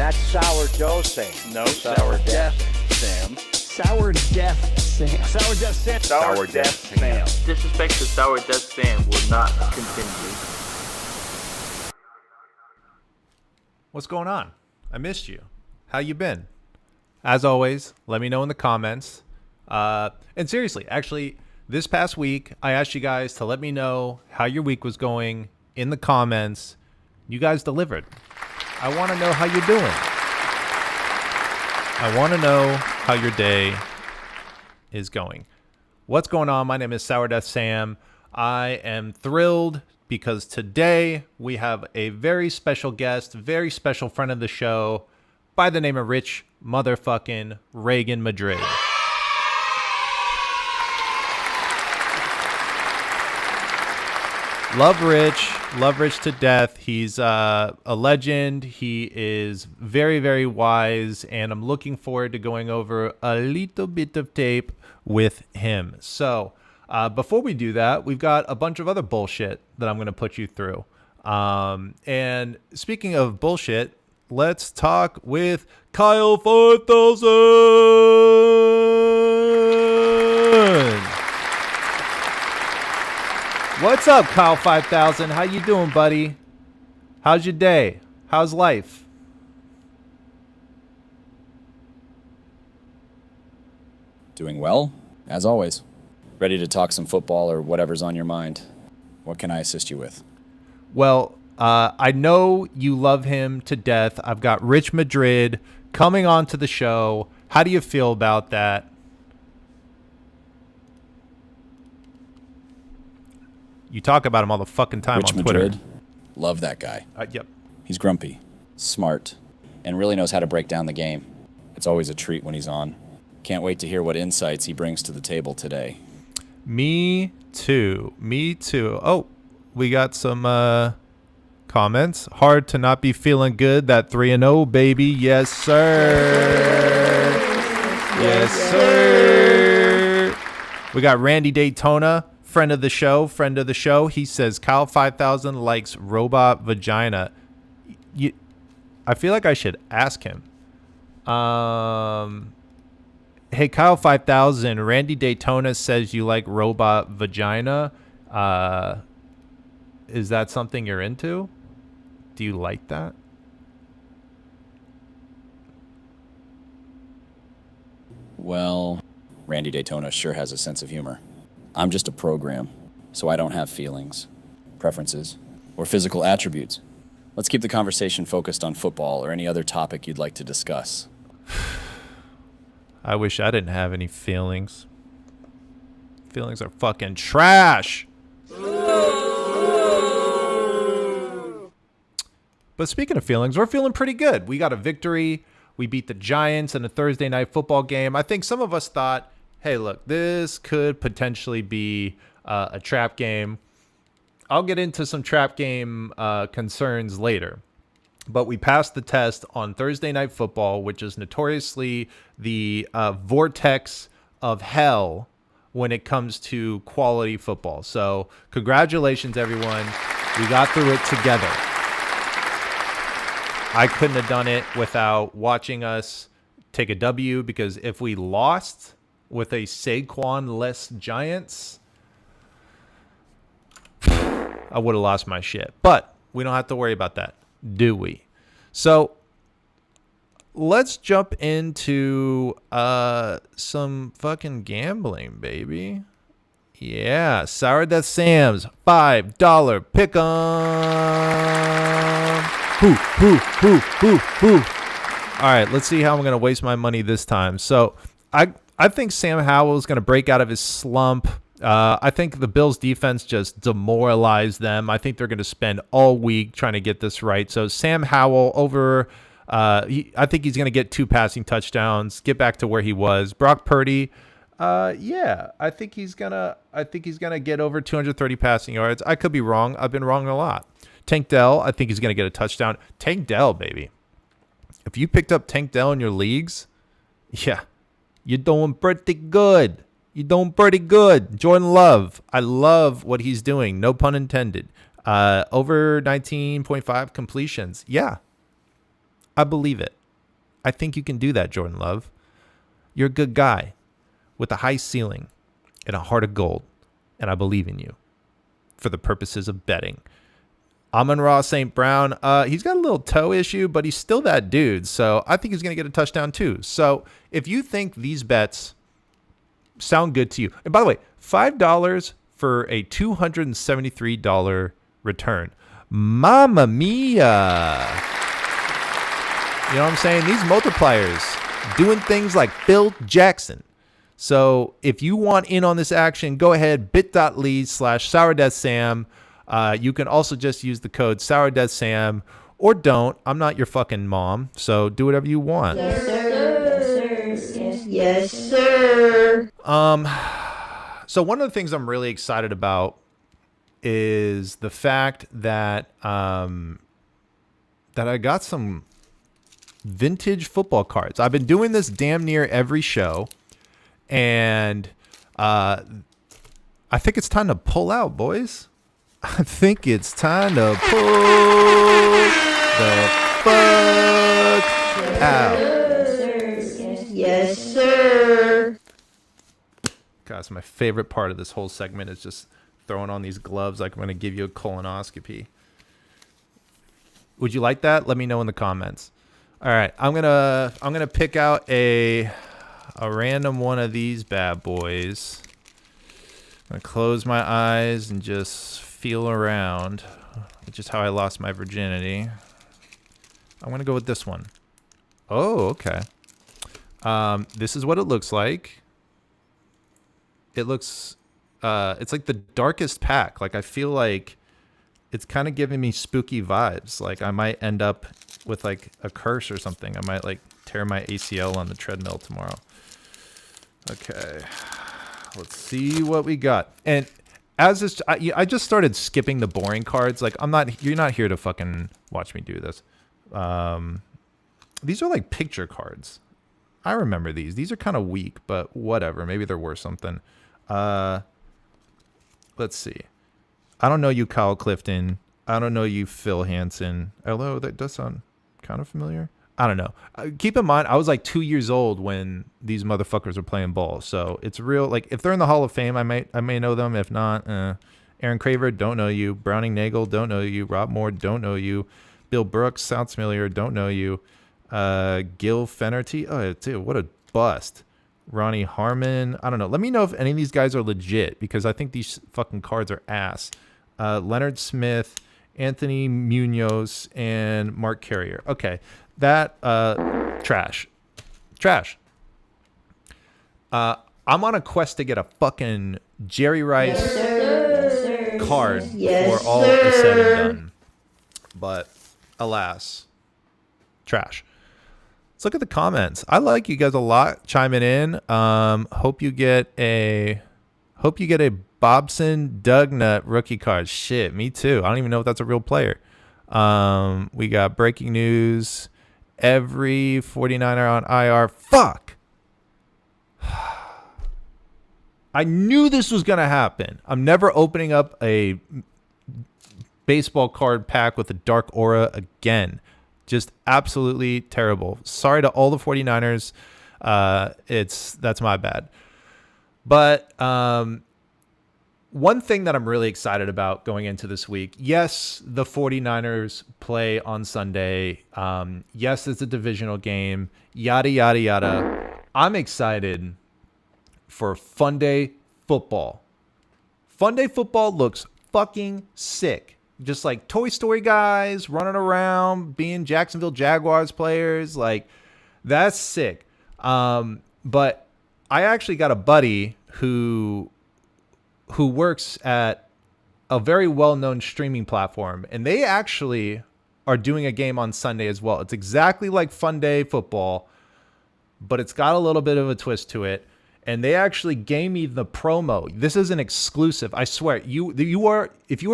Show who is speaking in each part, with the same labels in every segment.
Speaker 1: Not sourdough Sam.
Speaker 2: No,
Speaker 1: Sourdeath
Speaker 2: Sam.
Speaker 3: Sourdeath Sam.
Speaker 1: Sourdeath Sam.
Speaker 2: Sourdeath Sam.
Speaker 4: Disrespect to Sourdeath Sam will not continue.
Speaker 5: What's going on? I missed you. How you been? As always, let me know in the comments. And seriously, actually, this past week, I asked you guys to let me know how your week was going in the comments. You guys delivered. I want to know how you're doing. I want to know how your day is going. What's going on? My name is Sourdeath Sam. I am thrilled because today we have a very special guest, very special friend of the show by the name of Rich motherfucking Reagan Madrid. Love Rich to death. He's a legend. He is very, very wise, and I'm looking forward to going over a little bit of tape with him. So before we do that, we've got a bunch of other bullshit that I'm going to put you through. And speaking of bullshit, let's talk with Kyle 5000. What's up, Kyle 5000? How you doing, buddy? How's your day? How's life?
Speaker 6: Doing well, as always. Ready to talk some football or whatever's on your mind. What can I assist you with?
Speaker 5: Well, I know you love him to death. I've got Rich Madrid coming on to the show. How do you feel about that? You talk about him all the fucking time
Speaker 6: Rich
Speaker 5: on Twitter.
Speaker 6: Madrid, love that guy.
Speaker 5: Yep.
Speaker 6: He's grumpy, smart, and really knows how to break down the game. It's always a treat when he's on. Can't wait to hear what insights he brings to the table today.
Speaker 5: Me too. Oh, we got some comments. Hard to not be feeling good. That 3-0, baby. Yes, sir. Yes, sir. We got Randy Daytona. Friend of the show. He says Kyle 5000 likes robot vagina. I feel like I should ask him. Hey, Kyle 5000, Randy Daytona says you like robot vagina. Is that something you're into? Do you like that?
Speaker 6: Well, Randy Daytona sure has a sense of humor. I'm just a program, so I don't have feelings, preferences, or physical attributes. Let's keep the conversation focused on football or any other topic you'd like to discuss.
Speaker 5: I wish I didn't have any feelings. Feelings are fucking trash. But speaking of feelings, we're feeling pretty good. We got a victory. We beat the Giants in a Thursday night football game. I think some of us thought, hey, look, this could potentially be a trap game. I'll get into some trap game concerns later. But we passed the test on Thursday Night Football, which is notoriously the vortex of hell when it comes to quality football. So congratulations, everyone. We got through it together. I couldn't have done it without watching us take a W, because if we lost with a Saquon-less Giants, I would have lost my shit. But we don't have to worry about that, do we? So let's jump into some fucking gambling, baby. Yeah, Sourdeath Sam's $5 pick'em. Hoo. All right, let's see how I'm going to waste my money this time. So I think Sam Howell is going to break out of his slump. I think the Bills defense just demoralized them. I think they're going to spend all week trying to get this right. So Sam Howell over, I think he's going to get 2 passing touchdowns, get back to where he was. Brock Purdy, I think he's gonna get over 230 passing yards. I could be wrong. I've been wrong a lot. Tank Dell, I think he's going to get a touchdown. Tank Dell, baby. If you picked up Tank Dell in your leagues, yeah, you're doing pretty good. Jordan Love, I love what he's doing. No pun intended. Over 19.5 completions. Yeah, I believe it. I think you can do that, Jordan Love. You're a good guy with a high ceiling and a heart of gold, and I believe in you for the purposes of betting. Amon-Ra St. Brown, he's got a little toe issue, but he's still that dude, so I think he's going to get a touchdown too. So if you think these bets sound good to you, and by the way, $5 for a $273 return. Mamma mia. You know what I'm saying? These multipliers doing things like Phil Jackson. So if you want in on this action, go ahead, bit.ly/Sourdeath Sam. You can also just use the code Sourdeath Sam, or don't. I'm not your fucking mom, so do whatever you want.
Speaker 7: Yes, sir. Yes, sir.
Speaker 5: So one of the things I'm really excited about is the fact that that I got some vintage football cards. I've been doing this damn near every show, and I think it's time to pull out, boys. I think it's time to pull the fuck out.
Speaker 7: Yes, sir.
Speaker 5: Guys, my favorite part of this whole segment is just throwing on these gloves like I'm going to give you a colonoscopy. Would you like that? Let me know in the comments. All right, I'm gonna pick out a random one of these bad boys. I'm gonna close my eyes and just feel around, which is how I lost my virginity. I'm gonna go with this one. Oh, okay. This is what it looks like. It looks, it's like the darkest pack. Like I feel like it's kind of giving me spooky vibes. Like I might end up with like a curse or something. I might like tear my ACL on the treadmill tomorrow. Okay, let's see what we got. And as this, I just started skipping the boring cards. Like you're not here to fucking watch me do this. These are like picture cards. I remember these. These are kind of weak, but whatever. Maybe they're worth something. Let's see. I don't know you, Kyle Clifton. I don't know you, Phil Hansen. Although that does sound kind of familiar. I don't know. Keep in mind, I was like 2 years old when these motherfuckers were playing ball. So it's real. Like if they're in the Hall of Fame, I may know them. If not, Aaron Craver, don't know you. Browning Nagel, don't know you. Rob Moore, don't know you. Bill Brooks, sounds familiar, don't know you. Gil Fenerty, oh dude, what a bust. Ronnie Harmon, I don't know. Let me know if any of these guys are legit, because I think these fucking cards are ass. Leonard Smith, Anthony Munoz, and Mark Carrier. Okay, that trash. I'm on a quest to get a fucking Jerry Rice card before all is said and done. But alas, trash. Let's look at the comments. I like you guys a lot chiming in. Hope you get a Bobson Dugnut rookie card. Shit, me too. I don't even know if that's a real player. We got breaking news. Every 49er on IR. Fuck. I knew this was going to happen. I'm never opening up a baseball card pack with a dark aura again. Just absolutely terrible. Sorry to all the 49ers. That's my bad. But one thing that I'm really excited about going into this week, yes, the 49ers play on Sunday. Yes, it's a divisional game. Yada, yada, yada. I'm excited for Fun Day football. Fun Day football looks fucking sick. Just like Toy Story guys running around, being Jacksonville Jaguars players. Like, that's sick. But I actually got a buddy who works at a very well-known streaming platform, and they actually are doing a game on Sunday as well. It's exactly like Fun Day football, but it's got a little bit of a twist to it. And they actually gave me the promo. This is an exclusive. I swear. If you are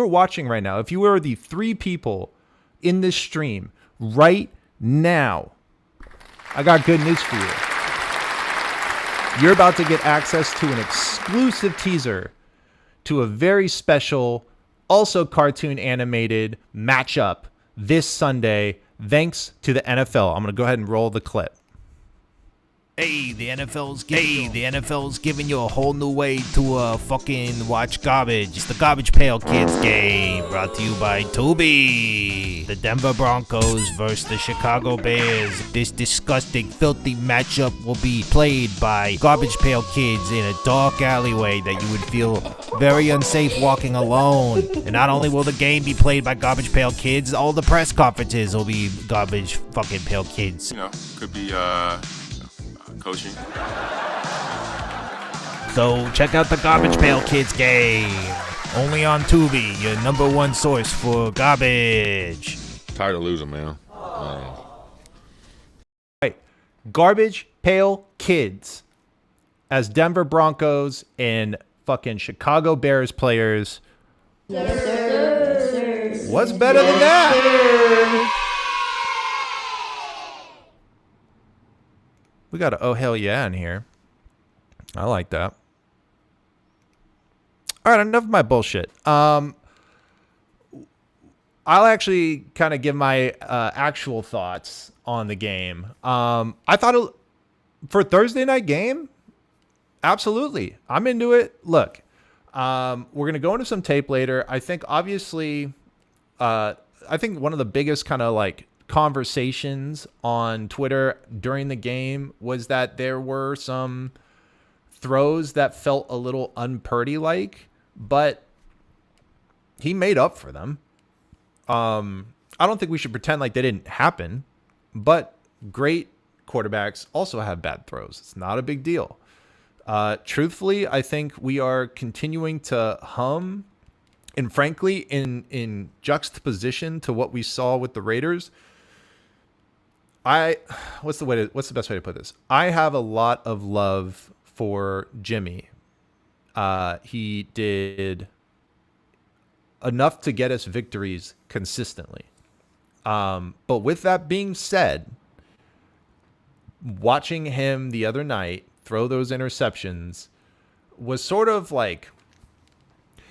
Speaker 5: watching right now, if you are the 3 people in this stream right now, I got good news for you. You're about to get access to an exclusive teaser to a very special, also cartoon animated matchup this Sunday, thanks to the NFL. I'm going to go ahead and roll the clip. Hey, the NFL's giving you a whole new way to fucking watch garbage. It's the Garbage Pail Kids game, brought to you by Tubi. The Denver Broncos versus the Chicago Bears. This disgusting, filthy matchup will be played by Garbage Pail Kids in a dark alleyway that you would feel very unsafe walking alone. And not only will the game be played by Garbage Pail Kids, all the press conferences will be Garbage fucking Pail Kids.
Speaker 8: You know, could be coaching.
Speaker 5: So check out the Garbage Pail Kids game. Only on Tubi, your number one source for garbage.
Speaker 8: Tired of losing, man.
Speaker 5: Right. Garbage Pail Kids as Denver Broncos and fucking Chicago Bears players.
Speaker 7: Yes, sir.
Speaker 5: What's better than that? We got a oh hell yeah in here. I like that. All right, enough of my bullshit. I'll actually kind of give my actual thoughts on the game. I thought for Thursday night game, absolutely, I'm into it. Look, we're gonna go into some tape later. I think obviously, I think one of the biggest kind of like conversations on Twitter during the game was that there were some throws that felt a little un-Purdy like, but he made up for them. I don't think we should pretend like they didn't happen, but great quarterbacks also have bad throws. It's not a big deal. Truthfully, I think we are continuing to hum, and frankly, in juxtaposition to what we saw with the Raiders, what's the best way to put this? I have a lot of love for Jimmy. He did enough to get us victories consistently. But with that being said, watching him the other night throw those interceptions was sort of like,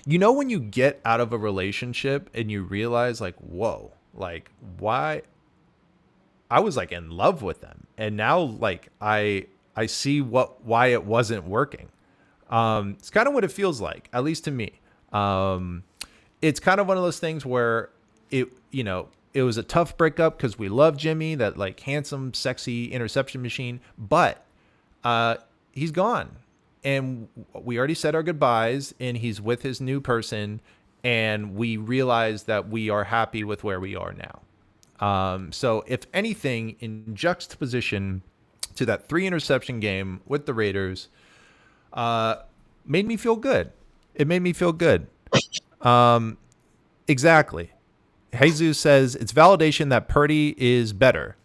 Speaker 5: you know, when you get out of a relationship and you realize like, whoa, like why I was like in love with them. And now like I see why it wasn't working. It's kind of what it feels like, at least to me. It's kind of one of those things where it was a tough breakup because we love Jimmy, that like handsome, sexy interception machine, but he's gone. And we already said our goodbyes, and he's with his new person, and we realize that we are happy with where we are now. So if anything, in juxtaposition to that 3 interception game with the Raiders, made me feel good. It made me feel good. Exactly. Jesus says it's validation that Purdy is better.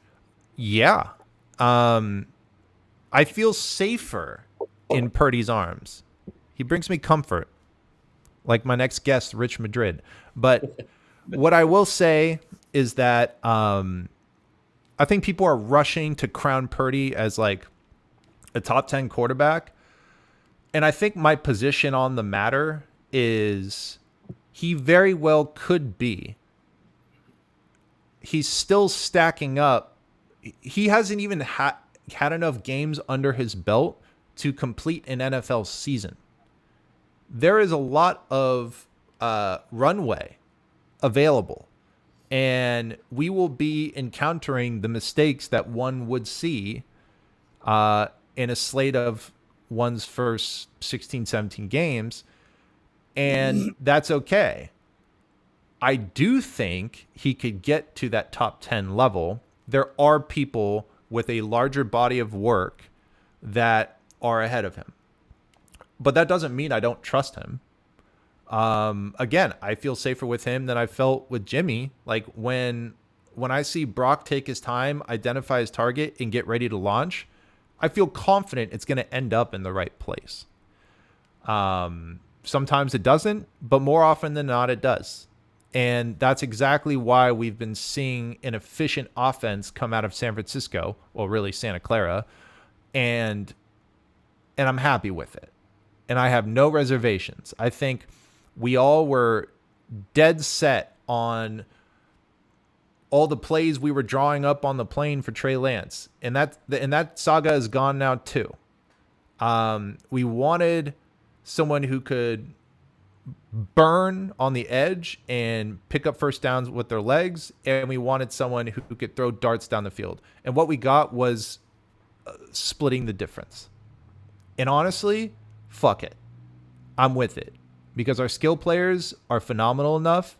Speaker 5: Yeah. I feel safer in Purdy's arms. He brings me comfort, like my next guest, Rich Madrid. But what I will say is that I think people are rushing to crown Purdy as like a top 10 quarterback. And I think my position on the matter is he very well could be. He's still stacking up. He hasn't even had enough games under his belt to complete an NFL season. There is a lot of runway available, and we will be encountering the mistakes that one would see in a slate of one's first 16, 17 games, and that's okay. I do think he could get to that top 10 level. There are people with a larger body of work that are ahead of him. But that doesn't mean I don't trust him. Again, I feel safer with him than I felt with Jimmy. Like when I see Brock take his time, identify his target, and get ready to launch, I feel confident it's going to end up in the right place. Sometimes it doesn't, but more often than not, it does. And that's exactly why we've been seeing an efficient offense come out of San Francisco, well, really Santa Clara, and I'm happy with it. And I have no reservations. I think we all were dead set on all the plays we were drawing up on the plane for Trey Lance. And that saga is gone now too. We wanted someone who could burn on the edge and pick up first downs with their legs, and we wanted someone who could throw darts down the field. And what we got was splitting the difference. And honestly, fuck it. I'm with it, because our skill players are phenomenal enough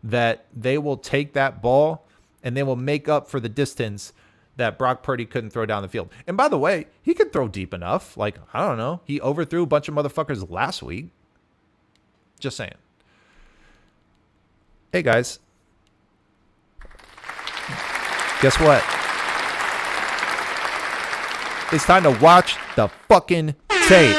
Speaker 5: that they will take that ball and they will make up for the distance that Brock Purdy couldn't throw down the field. And by the way, he could throw deep enough. Like, I don't know. He overthrew a bunch of motherfuckers last week. Just saying. Hey, guys. Guess what? It's time to watch the fucking tape.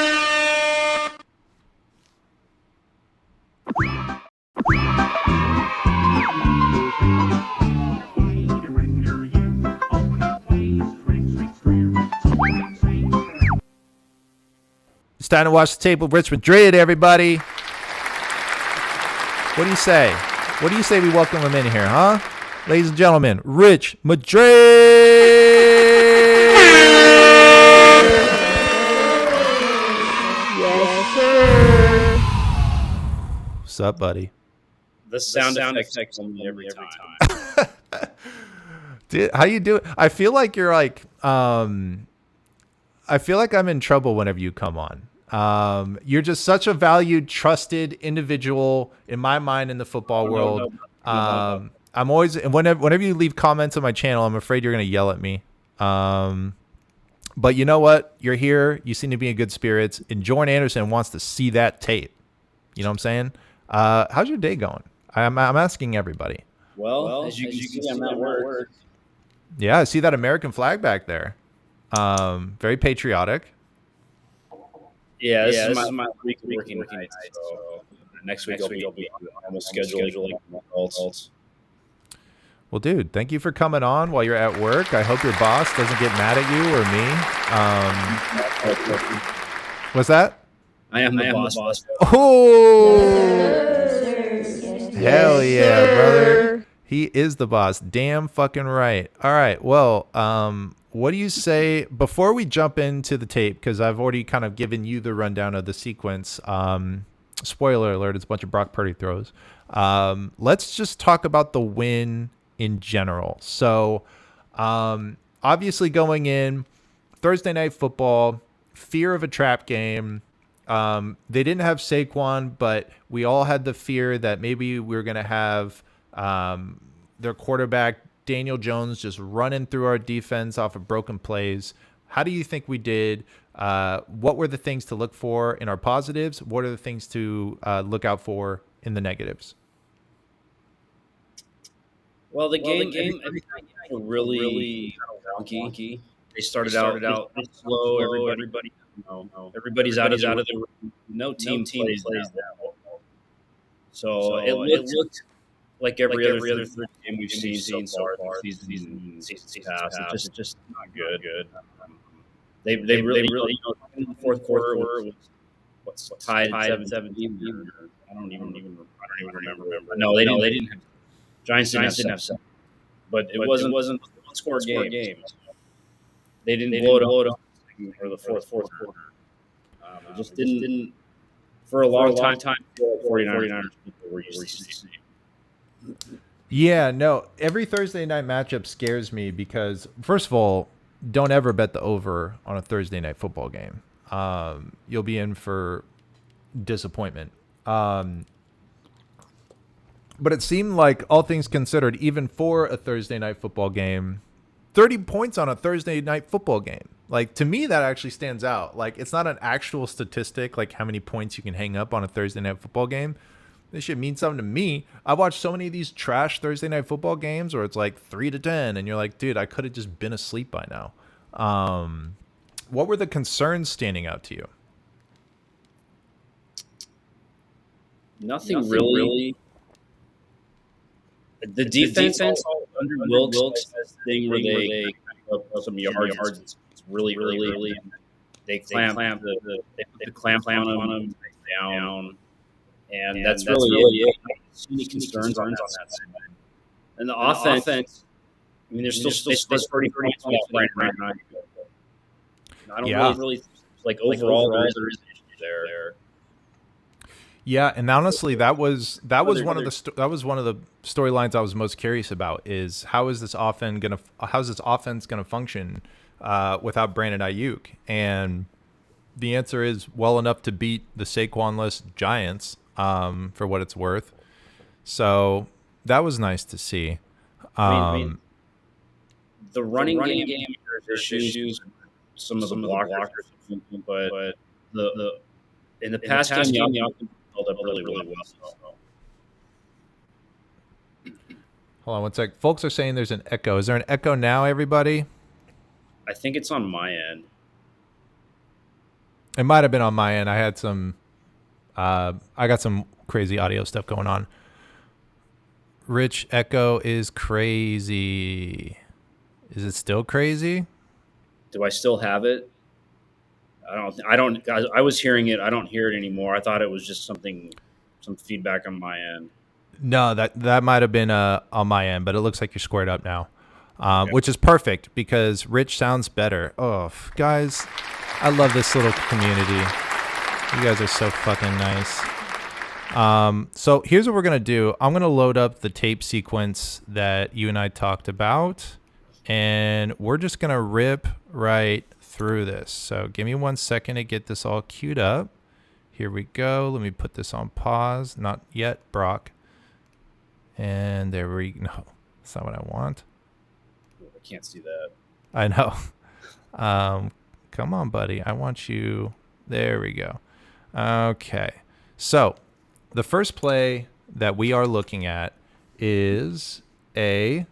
Speaker 5: It's time to watch the tape with Rich Madrid, everybody. What do you say? What do you say we welcome him in here, huh? Ladies and gentlemen, Rich Madrid!
Speaker 7: Yes, sir.
Speaker 5: What's up, buddy?
Speaker 2: The sound effects on me every time.
Speaker 5: Dude, how you doing? I feel like you're like, I feel like I'm in trouble whenever you come on. You're just such a valued, trusted individual in my mind in the football world. No. I'm always, and whenever you leave comments on my channel, I'm afraid you're going to yell at me. But you know what? You're here. You seem to be in good spirits. And Jordan Anderson wants to see that tape. You know what I'm saying? How's your day going? I'm asking everybody.
Speaker 2: Well, as you can see, I'm at work.
Speaker 5: Yeah, I see that American flag back there. Very patriotic.
Speaker 2: Yeah, this is my week working night. So next week I'll be almost scheduled like adults.
Speaker 5: Well, dude, thank you for coming on while you're at work. I hope your boss doesn't get mad at you or me. What's that?
Speaker 2: I am the boss.
Speaker 5: Oh, hell yeah, brother. He is the boss. Damn fucking right. All right. Well, what do you say before we jump into the tape? Because I've already kind of given you the rundown of the sequence. Spoiler alert, it's a bunch of Brock Purdy throws. Let's just talk about the win in general. So obviously going in, Thursday Night Football, fear of a trap game. They didn't have Saquon, but we all had the fear that maybe we were going to have their quarterback, Daniel Jones, just running through our defense off of broken plays. How do you think we did? What were the things to look for in our positives? What are the things to look out for in the negatives?
Speaker 2: Well, the game really wonky. They started out slow. Everybody's out of the room. No team plays that. So it looked like every other game we've seen so far this season past. It's just not good. They really in the fourth quarter was tied 7-17. I don't even remember. No, they didn't have. Giants didn't have 7, but it wasn't a one-score game. They didn't blow it up for the fourth quarter. It just didn't for a long time. 49ers people were used to see.
Speaker 5: Yeah, no. Every Thursday night matchup scares me because, first of all, don't ever bet the over on a Thursday night football game. You'll be in for disappointment. But it seemed like, all things considered, even for a Thursday night football game, 30 points on a Thursday night football game. Like, to me, that actually stands out. Like, it's not an actual statistic, like how many points you can hang up on a Thursday night football game. This should mean something to me. I've watched so many of these trash Thursday night football games where it's like 3-10, and you're like, dude, I could have just been asleep by now. What were the concerns standing out to you?
Speaker 2: Nothing really. The defense under Wilkes has this thing where they up some yards. It's really early. They clamp the clamp on them down, and that's really it. Any concerns on that side? And the offense, I mean, there's still they 30 points without Brandon Ayuk. I don't really like overall there is an issue there.
Speaker 5: Yeah, and honestly, that was one of the storylines I was most curious about. Is how's this offense gonna function without Brandon Ayuk? And the answer is well enough to beat the Saquon-less Giants, for what it's worth. So that was nice to see.
Speaker 2: I mean, the running game there's issues. Some of the blockers, but the in the past game, the offense held up really well.
Speaker 5: Hold on one sec. Folks are saying there's an echo. Is there an echo now, everybody?
Speaker 2: I think it's on my end.
Speaker 5: It might have been on my end. I had some I got some crazy audio stuff going on. Rich, echo is crazy. Is it still crazy?
Speaker 2: Do I still have it? I don't. I was hearing it. I don't hear it anymore. I thought it was just some feedback on my end.
Speaker 5: No, that might have been on my end, but it looks like you're squared up now, which is perfect because Rich sounds better. Oh, guys, I love this little community. You guys are so fucking nice. So here's what we're gonna do. I'm gonna load up the tape sequence that you and I talked about, and we're just gonna rip right through this. So give me 1 second to get this all queued up. Here we go. Let me put this on pause. Not yet, Brock. And there we go. No, that's not what I want.
Speaker 2: I can't see that.
Speaker 5: I know. Come on, buddy. I want you. There we go. Okay. So the first play that we are looking at is a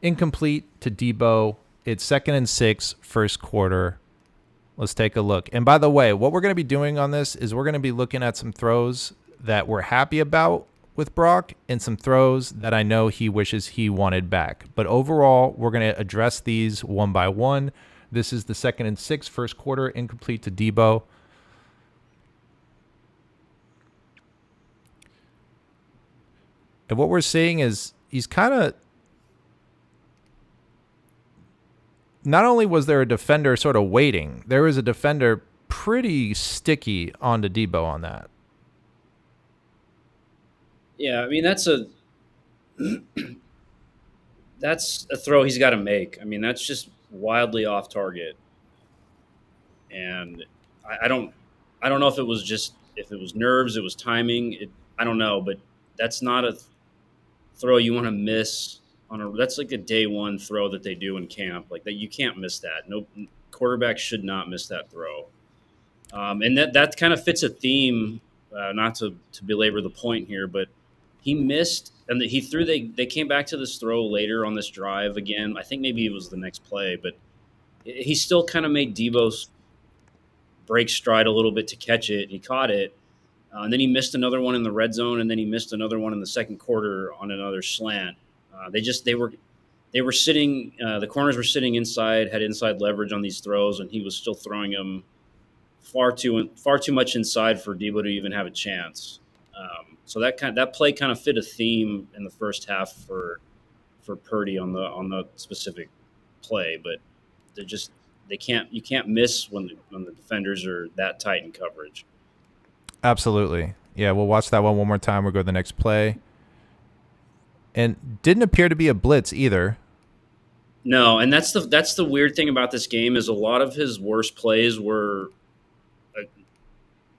Speaker 5: incomplete to Debo. It's 2nd and 6, first quarter. Let's take a look. And by the way, what we're going to be doing on this is we're going to be looking at some throws that we're happy about with Brock and some throws that I know he wishes he wanted back. But overall, we're going to address these one by one. This is the 2nd and 6, first quarter, incomplete to Debo. And what we're seeing is he's kind of... Not only was there a defender sort of waiting, there was a defender pretty sticky onto Debo on that.
Speaker 2: Yeah, I mean that's a throw he's got to make. I mean that's just wildly off target, and I don't know if it was nerves, it was timing. I don't know, but that's not a throw you want to miss. That's like a day one throw that they do in camp. Like that, you can't miss that. No quarterback should not miss that throw. And that kind of fits a theme. Not to belabor the point here, but he missed and he threw. They came back to this throw later on this drive again. I think maybe it was the next play, but he still kind of made Debo's break stride a little bit to catch it. He caught it. And then he missed another one in the red zone, and then he missed another one in the second quarter on another slant. They were sitting. The corners were sitting inside, had inside leverage on these throws, and he was still throwing them far too much inside for Debo to even have a chance. So that play kind of fit a theme in the first half for Purdy on the specific play, but you can't miss when the defenders are that tight in coverage.
Speaker 5: Absolutely. Yeah, we'll watch that one more time. We'll go to the next play. And didn't appear to be a blitz either.
Speaker 2: No, and that's the weird thing about this game is a lot of his worst plays were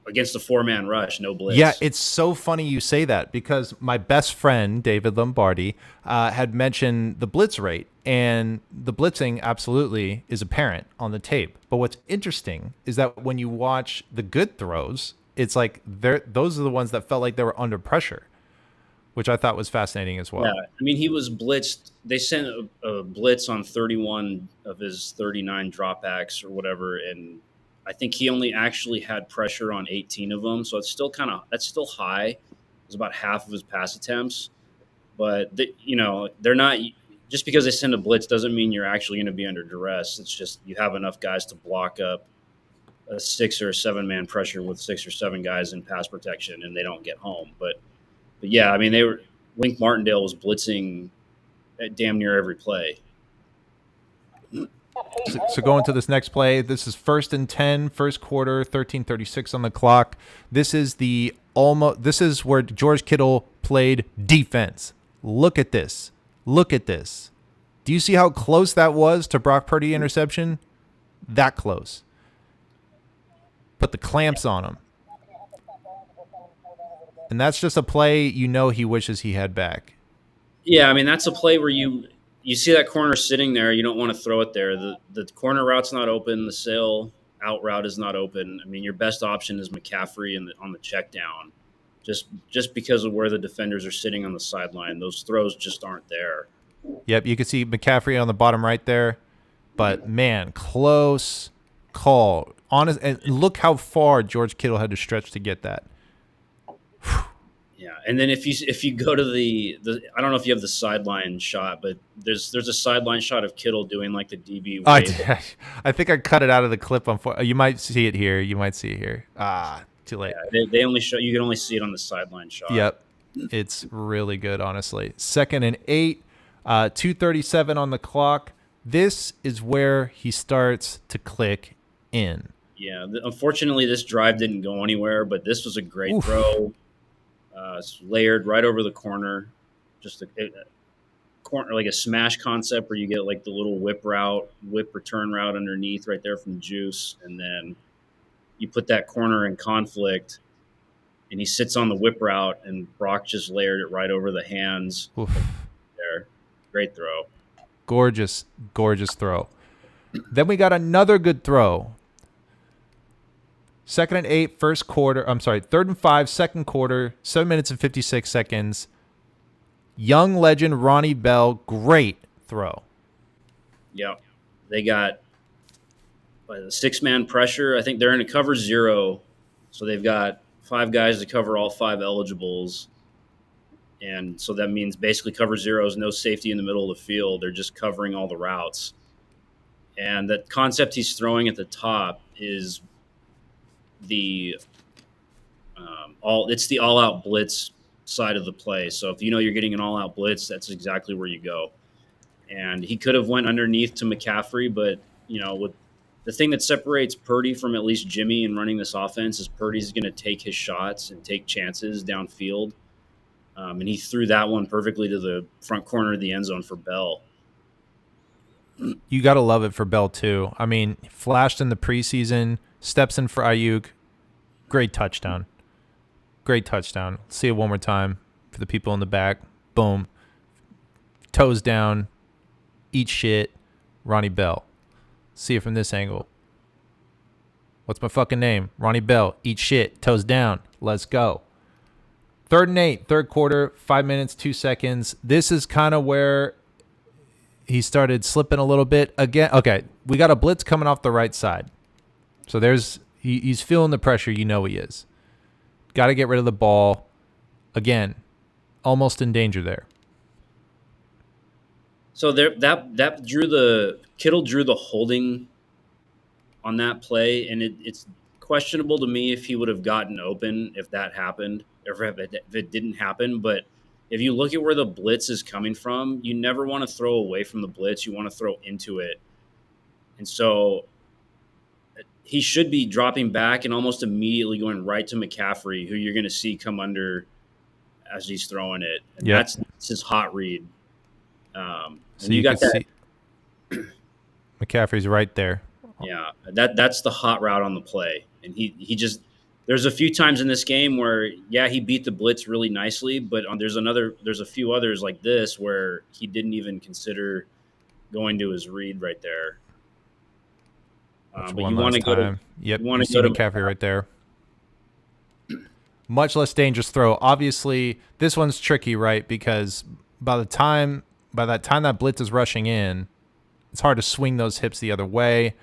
Speaker 2: against a 4-man rush, no blitz.
Speaker 5: Yeah, it's so funny you say that because my best friend, David Lombardi, had mentioned the blitz rate, and the blitzing absolutely is apparent on the tape. But what's interesting is that when you watch the good throws, it's like those are the ones that felt like they were under pressure, which I thought was fascinating as well.
Speaker 2: Yeah, I mean, he was blitzed. They sent a blitz on 31 of his 39 dropbacks or whatever, and I think he only actually had pressure on 18 of them. So it's still that's still high. It was about half of his pass attempts. But they're not just because they send a blitz doesn't mean you're actually going to be under duress. It's just you have enough guys to block up a 6 or 7-man pressure with 6 or 7 guys in pass protection, and they don't get home. But yeah, I mean, Wink Martindale was blitzing at damn near every play.
Speaker 5: So going to this next play, this is 1st and 10, first quarter, 13:36 on the clock. This is where George Kittle played defense. Look at this. Look at this. Do you see how close that was to Brock Purdy interception? That close. Put the clamps on him. And that's just a play he wishes he had back.
Speaker 2: Yeah, I mean, that's a play where you see that corner sitting there. You don't want to throw it there. The corner route's not open. The sail out route is not open. I mean, your best option is McCaffrey on the check down. Just because of where the defenders are sitting on the sideline, those throws just aren't there.
Speaker 5: Yep, you can see McCaffrey on the bottom right there. But, man, close call. Honest, and look how far George Kittle had to stretch to get that.
Speaker 2: Yeah, and then if you go to the I don't know if you have the sideline shot, but there's a sideline shot of Kittle doing like the DB wave.
Speaker 5: I think I cut it out of the clip. You might see it here. Too late.
Speaker 2: Yeah, they only show you can only see it on the sideline shot.
Speaker 5: Yep, it's really good, honestly. 2nd and 8, 2:37 on the clock. This is where he starts to click in.
Speaker 2: Yeah, unfortunately, this drive didn't go anywhere, but this was a great throw. It's layered right over the corner, just a corner like a smash concept where you get like the little whip return route underneath right there from Juice, and then you put that corner in conflict, and he sits on the whip route, and Brock just layered it right over the hands. There, great throw,
Speaker 5: gorgeous throw. Then we got another good throw. 2nd and 8, 3rd and 5, second quarter, 7 minutes and 56 seconds. Young legend Ronnie Bell, great throw.
Speaker 2: Yeah, they got by the 6-man pressure. I think they're in a cover 0, so they've got 5 guys to cover all 5 eligibles. And so that means basically cover 0 is no safety in the middle of the field. They're just covering all the routes. And that concept he's throwing at the top is it's the all-out blitz side of the play. So if you're getting an all-out blitz, that's exactly where you go. And he could have went underneath to McCaffrey, but with the thing that separates Purdy from at least Jimmy in running this offense is Purdy's going to take his shots and take chances downfield. And he threw that one perfectly to the front corner of the end zone for Bell.
Speaker 5: You got to love it for Bell, too. I mean, flashed in the preseason, steps in for Ayuk. Great touchdown. See it one more time for the people in the back. Boom. Toes down. Eat shit. Ronnie Bell. See it from this angle. What's my fucking name? Ronnie Bell. Eat shit. Toes down. Let's go. 3rd and 8, third quarter, 5 minutes, 2 seconds. This is kind of where he started slipping a little bit. Again, okay, we got a blitz coming off the right side. So he's feeling the pressure. He is. Got to get rid of the ball. Again, almost in danger there.
Speaker 2: So Kittle drew the holding on that play, and it's questionable to me if he would have gotten open if that happened, or if it didn't happen. But if you look at where the blitz is coming from, you never want to throw away from the blitz. You want to throw into it. And so he should be dropping back and almost immediately going right to McCaffrey, who you're going to see come under as he's throwing it. And that's his hot read.
Speaker 5: So you got that. McCaffrey's right there.
Speaker 2: Yeah, that's the hot route on the play. And he just – there's a few times in this game where, he beat the blitz really nicely, but there's a few others like this where he didn't even consider going to his read right there. But you want to go to –
Speaker 5: Yep, you see McCaffrey right there. Much less dangerous throw. Obviously, this one's tricky, right? Because by that time that blitz is rushing in, it's hard to swing those hips the other way.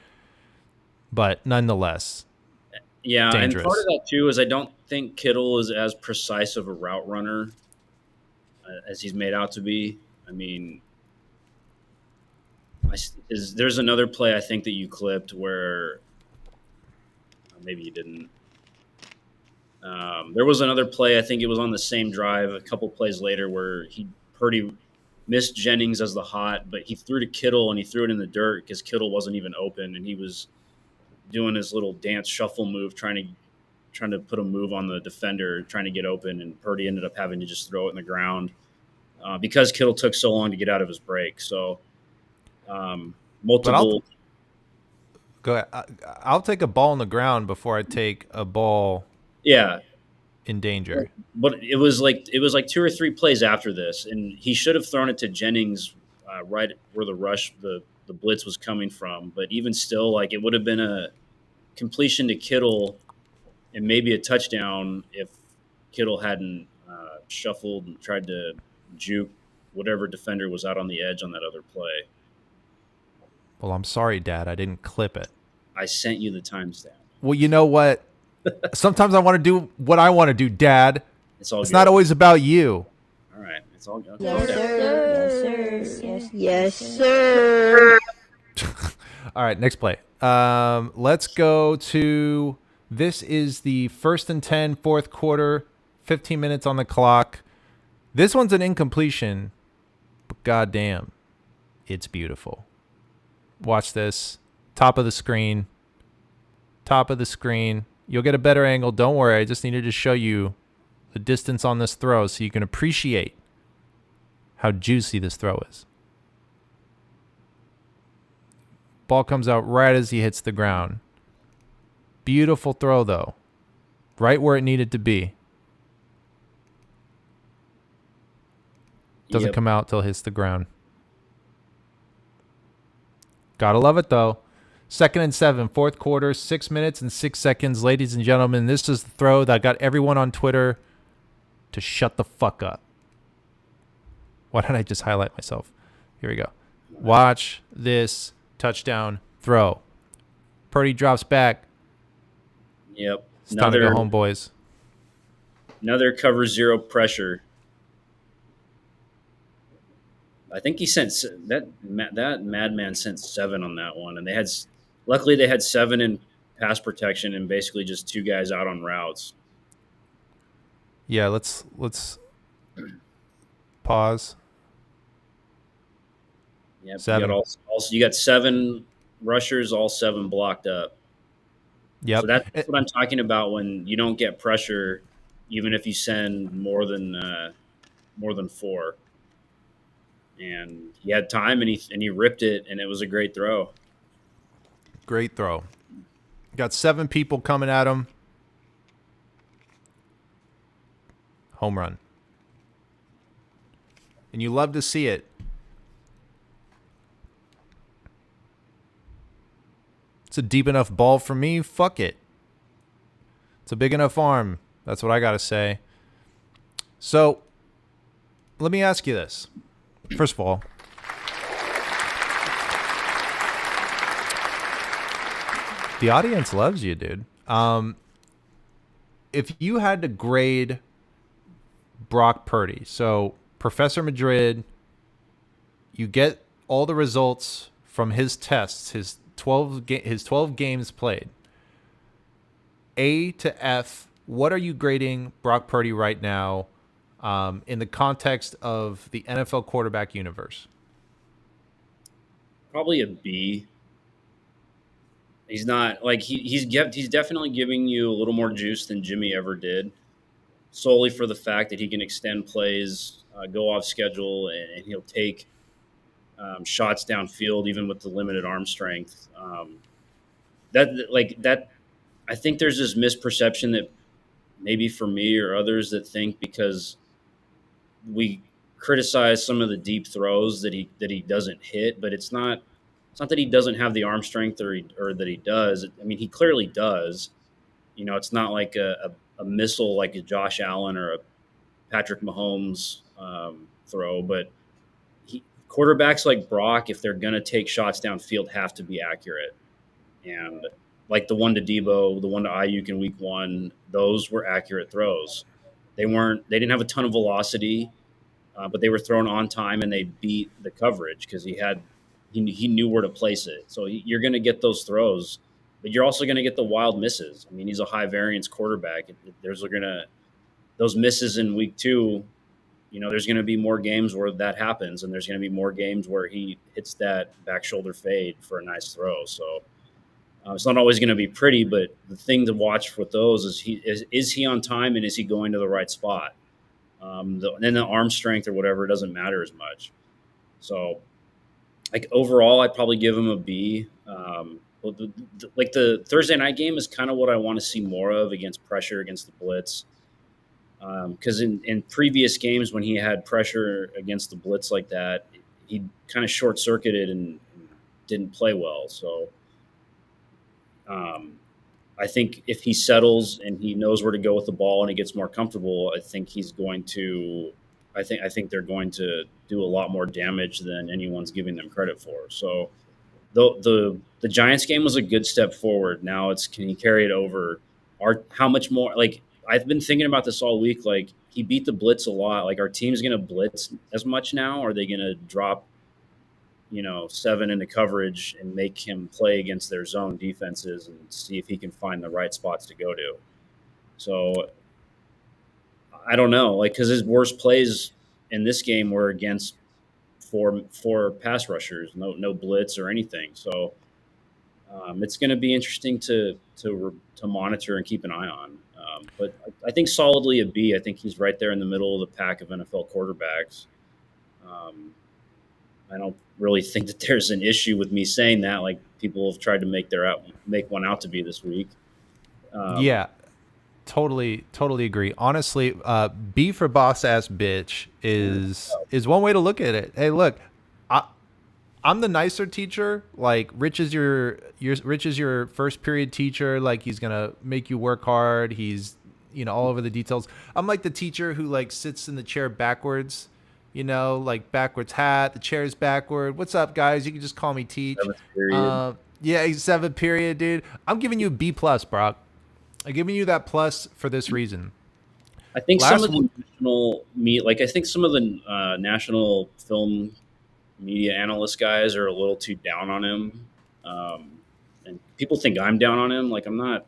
Speaker 5: But nonetheless, dangerous.
Speaker 2: And part of that too is I don't think Kittle is as precise of a route runner as he's made out to be. I mean, there's another play I think that you clipped where maybe you didn't. There was another play, I think it was on the same drive, a couple plays later, where Purdy missed Jennings as the hot, but he threw to Kittle and he threw it in the dirt because Kittle wasn't even open, and he was doing his little dance shuffle move, trying to put a move on the defender, trying to get open, and Purdy ended up having to just throw it in the ground because Kittle took so long to get out of his break. So multiple.
Speaker 5: Go ahead. I'll take a ball on the ground before I take a ball.
Speaker 2: Yeah.
Speaker 5: In danger.
Speaker 2: But it was like 2 or 3 plays after this, and he should have thrown it to Jennings right where the blitz was coming from. But even still, like, it would have been a completion to Kittle and maybe a touchdown if Kittle hadn't shuffled and tried to juke whatever defender was out on the edge on that other play.
Speaker 5: Well, I'm sorry, Dad. I didn't clip it.
Speaker 2: I sent you the timestamp.
Speaker 5: Well, you know what? Sometimes I want to do what I want to do, Dad. It's not always about you.
Speaker 2: All right. It's all good.
Speaker 7: Yes, sir. Yes, sir.
Speaker 5: All right, next play. Let's go to, this is the 1st and 10, fourth quarter, 15 minutes on the clock. This one's an incompletion, but goddamn, it's beautiful. Watch this. Top of the screen. Top of the screen. You'll get a better angle. Don't worry. I just needed to show you the distance on this throw so you can appreciate how juicy this throw is. Ball comes out right as he hits the ground. Beautiful throw, though. Right where it needed to be. Doesn't come out till it hits the ground. Gotta love it, though. 2nd and 7, fourth quarter, 6 minutes and 6 seconds. Ladies and gentlemen, this is the throw that got everyone on Twitter to shut the fuck up. Why did I just highlight myself? Here we go. Watch this touchdown throw. Purdy drops back.
Speaker 2: Yep.
Speaker 5: It's time to go home, boys.
Speaker 2: Another cover 0 pressure. I think he sent that madman sent 7 on that one, and luckily they had 7 in pass protection and basically just 2 guys out on routes.
Speaker 5: Yeah, let's pause.
Speaker 2: Yeah,
Speaker 5: 7.
Speaker 2: You got 7 rushers, all 7 blocked up.
Speaker 5: Yep.
Speaker 2: So that's what I'm talking about when you don't get pressure, even if you send more than 4. And he had time, and he ripped it, and it was a great throw.
Speaker 5: Great throw. Got 7 people coming at him. Home run. And you love to see it. It's a deep enough ball for me. Fuck it. It's a big enough arm. That's what I got to say. So, let me ask you this. First of all, the audience loves you, dude. If you had to grade Brock Purdy, so Professor Madrid, you get all the results from his tests, his 12 games played. A to F, what are you grading Brock Purdy right now? In the context of the NFL quarterback universe?
Speaker 2: Probably a B. He's not like he's definitely giving you a little more juice than Jimmy ever did, solely for the fact that he can extend plays, go off schedule, and he'll take shots downfield even with the limited arm strength. I think there's this misperception that maybe for me or others that think because we criticize some of the deep throws that he doesn't hit, but it's not that he doesn't have the arm strength or that he does. I mean, he clearly does. You know, it's not like a missile like a Josh Allen or a Patrick Mahomes throw, but quarterbacks like Brock, if they're going to take shots downfield, have to be accurate. And like the one to Debo, the one to Ayuk in week 1, those were accurate throws. They didn't have a ton of velocity, but they were thrown on time and they beat the coverage because he knew where to place it. So you're going to get those throws, but you're also going to get the wild misses. I mean, he's a high variance quarterback. Those misses in week 2, there's going to be more games where that happens, and there's going to be more games where he hits that back shoulder fade for a nice throw. So it's not always going to be pretty, but the thing to watch with those is he on time, and is he going to the right spot? Then the arm strength or whatever doesn't matter as much. So, like overall, I'd probably give him a B. The Thursday night game is kind of what I want to see more of against pressure, against the blitz. Because in previous games when he had pressure against the blitz like that, he kind of short circuited and didn't play well. So I think if he settles and he knows where to go with the ball and he gets more comfortable, I think he's going to. I think they're going to do a lot more damage than anyone's giving them credit for. So the Giants game was a good step forward. Now it's, can he carry it over? How much more? Like, I've been thinking about this all week. Like, he beat the blitz a lot. Like, our team's going to blitz as much now? Or are they going to drop, 7 into coverage and make him play against their zone defenses and see if he can find the right spots to go to? So I don't know. Like, because his worst plays in this game were against four pass rushers, no blitz or anything. So it's going to be interesting to monitor and keep an eye on. But I think solidly a B. I think he's right there in the middle of the pack of NFL quarterbacks. I don't really think that there's an issue with me saying that. Like, people have tried to make one out to be this week.
Speaker 5: Yeah, totally agree. Honestly, B for boss ass bitch is one way to look at it. Hey, look, I'm the nicer teacher. Like, Rich is your first period teacher. Like, he's gonna make you work hard. He's all over the details. I'm like the teacher who like sits in the chair backwards. Like backwards hat, the chair's backward. What's up, guys? You can just call me Teach. Yeah, 7th period, dude. I'm giving you a B+, Brock. I'm giving you that plus for this reason.
Speaker 2: I think some of the national film media analyst guys are a little too down on him, and people think I'm down on him. Like, I'm not.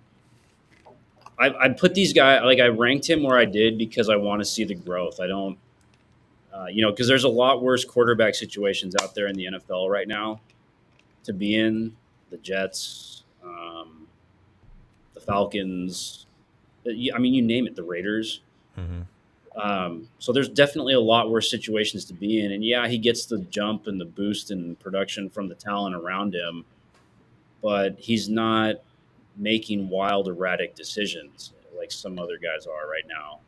Speaker 2: I put these guys, like, I ranked him where I did because I want to see the growth. I don't, because there's a lot worse quarterback situations out there in the NFL right now to be in. The Jets, the Falcons, I mean, you name it, the Raiders. Mm-hmm. So there's definitely a lot worse situations to be in. And yeah, he gets the jump and the boost and production from the talent around him, but he's not making wild, erratic decisions like some other guys are right now.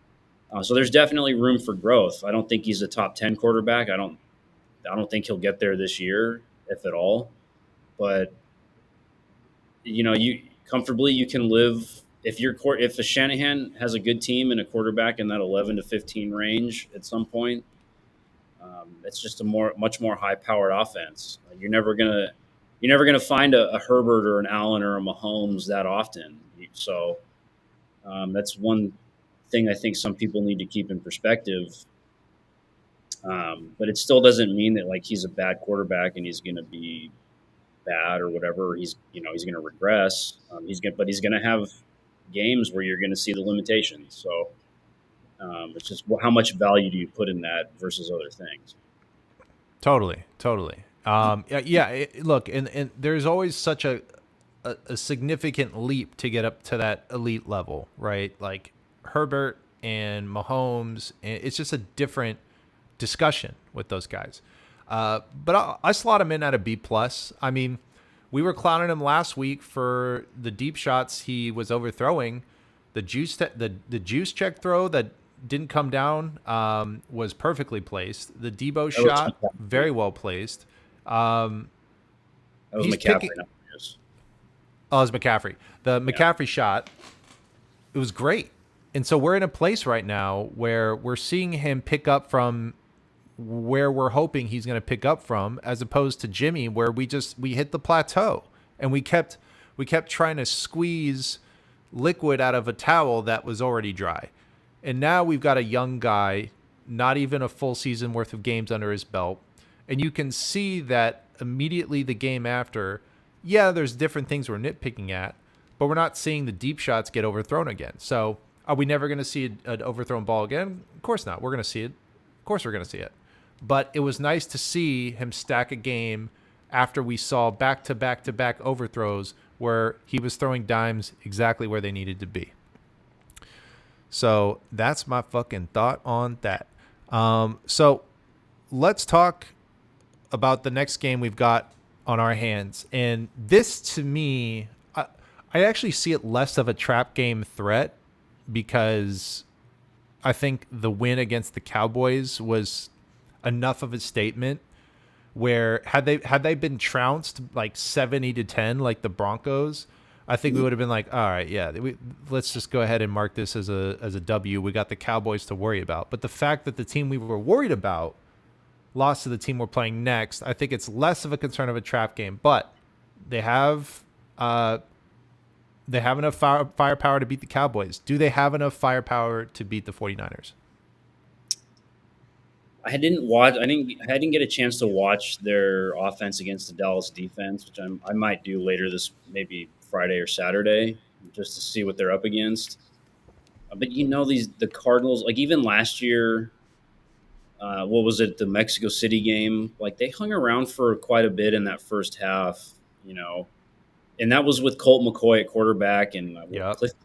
Speaker 2: So there's definitely room for growth. I don't think he's a top 10 quarterback. I don't think he'll get there this year, if at all. But you can live if the Shanahan has a good team and a quarterback in that 11 to 15 range at some point. It's just a much more high-powered offense. You're never gonna find a Herbert or an Allen or a Mahomes that often. So that's one thing I think some people need to keep in perspective. But it still doesn't mean that like he's a bad quarterback and he's going to be bad or whatever. He's going to regress. But he's going to have games where you're going to see the limitations. So it's just how much value do you put in that versus other things.
Speaker 5: Totally. Look, and there's always such a significant leap to get up to that elite level, right? Like Herbert and Mahomes, it's just a different discussion with those guys. But I slot him in at a B+. I mean, we were clowning him last week for the deep shots he was overthrowing. The juice check throw that didn't come down was perfectly placed. The Debo shot, very well placed.
Speaker 2: That was McCaffrey.
Speaker 5: Oh, it was McCaffrey. The McCaffrey shot, it was great. And so we're in a place right now where we're seeing him pick up from where we're hoping he's going to pick up from, as opposed to Jimmy, where we hit the plateau and we kept trying to squeeze liquid out of a towel that was already dry. And now we've got a young guy, not even a full season worth of games under his belt. And you can see that immediately the game after, there's different things we're nitpicking at, but we're not seeing the deep shots get overthrown again. So are we never going to see an overthrown ball again? Of course not. We're going to see it. Of course we're going to see it. But it was nice to see him stack a game after we saw back-to-back-to-back overthrows where he was throwing dimes exactly where they needed to be. So that's my fucking thought on that. So let's talk about the next game we've got on our hands. And this, to me, I actually see it less of a trap game threat because I think the win against the Cowboys was enough of a statement where had they been trounced like 70-10 like the Broncos, I think we would have been like, all right, yeah, let's just go ahead and mark this as a W. We got the Cowboys to worry about. But the fact that the team we were worried about lost to the team we're playing next, I think it's less of a concern of a trap game. But they have enough firepower to beat the Cowboys. Do they have enough firepower to beat the 49ers?
Speaker 2: I didn't get a chance to watch their offense against the Dallas defense, which I might do later this maybe Friday or Saturday, just to see what they're up against. But the Cardinals, like even last year, what was it, the Mexico City game? Like they hung around for quite a bit in that first half, and that was with Colt McCoy at quarterback, and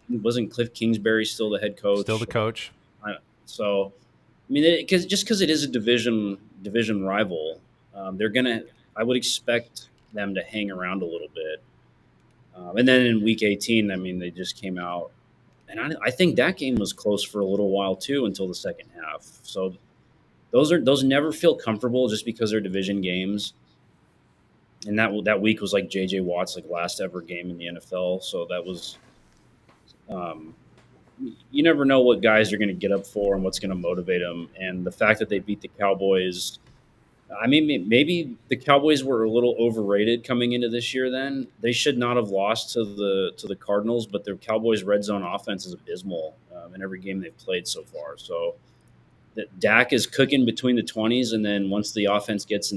Speaker 2: wasn't Cliff Kingsbury still the head coach?
Speaker 5: Still the coach.
Speaker 2: Because it is a division rival, I would expect them to hang around a little bit. And then in Week 18, they just came out, and I think that game was close for a little while too until the second half. So those never feel comfortable just because they're division games. And that week was like J.J. Watt's last ever game in the NFL. So that was, you never know what guys are going to get up for and what's going to motivate them. And the fact that they beat the Cowboys, maybe the Cowboys were a little overrated coming into this year. Then they should not have lost to the Cardinals, but the Cowboys' red zone offense is abysmal in every game they've played so far. So that Dak is cooking between the 20s, and then once the offense gets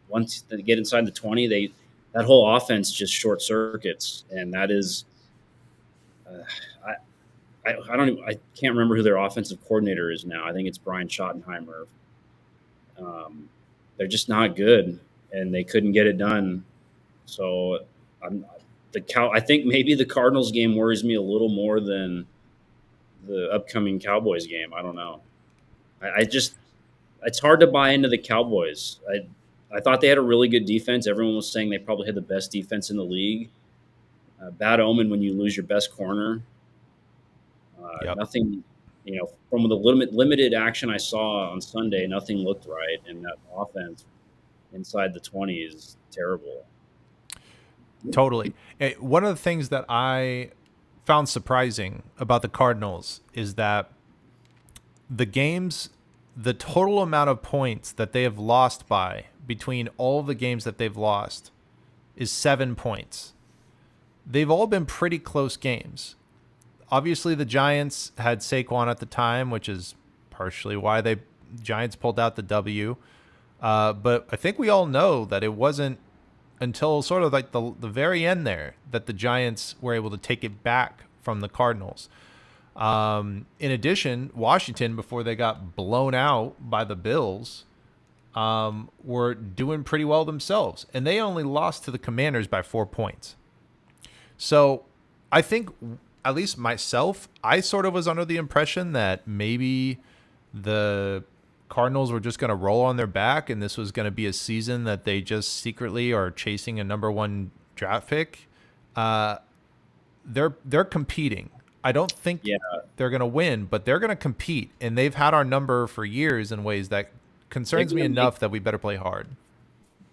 Speaker 2: once they get inside the 20, that whole offense just short circuits, and that is, I can't remember who their offensive coordinator is now. I think it's Brian Schottenheimer. They're just not good, and they couldn't get it done. So I think maybe the Cardinals game worries me a little more than the upcoming Cowboys game. I don't know. It's hard to buy into the Cowboys. I thought they had a really good defense. Everyone was saying they probably had the best defense in the league. Bad omen when you lose your best corner. Nothing, from the limited action I saw on Sunday, nothing looked right. And that offense inside the 20 is terrible.
Speaker 5: Totally. One of the things that I found surprising about the Cardinals is that the total amount of points that they have lost by between all the games that they've lost is 7 points. They've all been pretty close games. Obviously, the Giants had Saquon at the time, which is partially why the Giants pulled out the W. But I think we all know that it wasn't until sort of like the very end there that the Giants were able to take it back from the Cardinals. In addition, Washington, before they got blown out by the Bills, were doing pretty well themselves. And they only lost to the Commanders by 4 points. So I think, at least myself, I sort of was under the impression that maybe the Cardinals were just going to roll on their back and this was going to be a season that they just secretly are chasing a number 1 draft pick. They're competing. I don't think they're going to win, but they're going to compete, and they've had our number for years in ways that concerns me enough that we better play hard.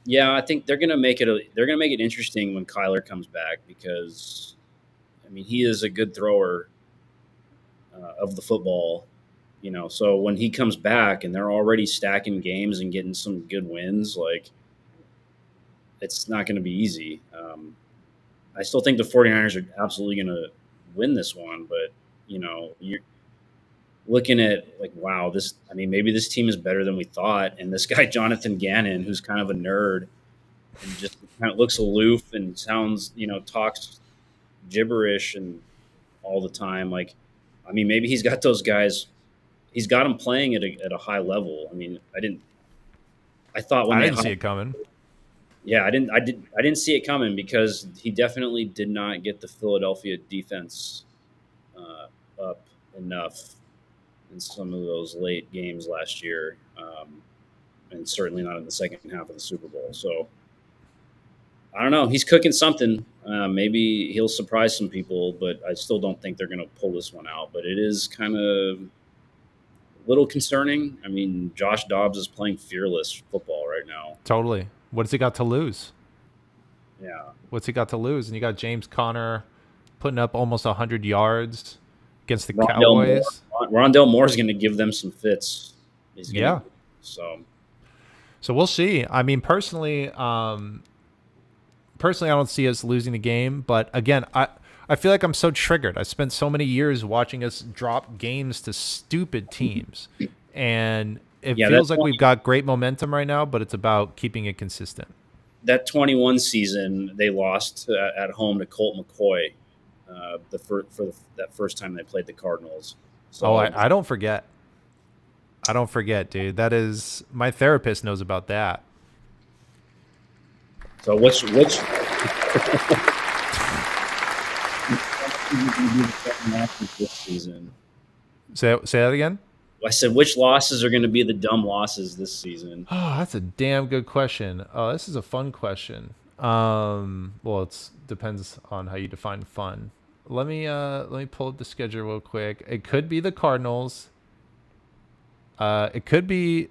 Speaker 2: Yeah, I think they're going to make it interesting when Kyler comes back because, he is a good thrower of the football, So when he comes back and they're already stacking games and getting some good wins, it's not going to be easy. I still think the 49ers are absolutely going to win this one, but you're looking at wow, maybe this team is better than we thought, and this guy Jonathan Gannon, who's kind of a nerd and just kind of looks aloof and sounds talks gibberish and all the time, maybe he's got those guys he's got him playing at a high level. I mean, I thought when
Speaker 5: I
Speaker 2: they
Speaker 5: didn't see it coming.
Speaker 2: Yeah, I didn't see it coming because he definitely did not get the Philadelphia defense up enough in some of those late games last year, and certainly not in the second half of the Super Bowl. So I don't know. He's cooking something. Maybe he'll surprise some people, but I still don't think they're going to pull this one out. But it is kind of a little concerning. I mean, Josh Dobbs is playing fearless football right now.
Speaker 5: Totally. What's he got to lose?
Speaker 2: Yeah.
Speaker 5: What's he got to lose? And you got James Conner putting up almost 100 yards against the Cowboys.
Speaker 2: Rondell Moore is going to give them some fits.
Speaker 5: Yeah.
Speaker 2: So
Speaker 5: we'll see. I mean, personally, I don't see us losing the game. But again, I feel like I'm so triggered. I spent so many years watching us drop games to stupid teams. And it feels like we've got great momentum right now, but it's about keeping it consistent.
Speaker 2: That 21 season, they lost at home to Colt McCoy that first time they played the Cardinals. So,
Speaker 5: I don't forget. I don't forget, dude. That is, my therapist knows about that.
Speaker 2: So which this season?
Speaker 5: Say that again?
Speaker 2: I said, which losses are going to be the dumb losses this season?
Speaker 5: Oh, that's a damn good question. Oh, this is a fun question. Well, it depends on how you define fun. Let me pull up the schedule real quick. It could be the Cardinals. It could be.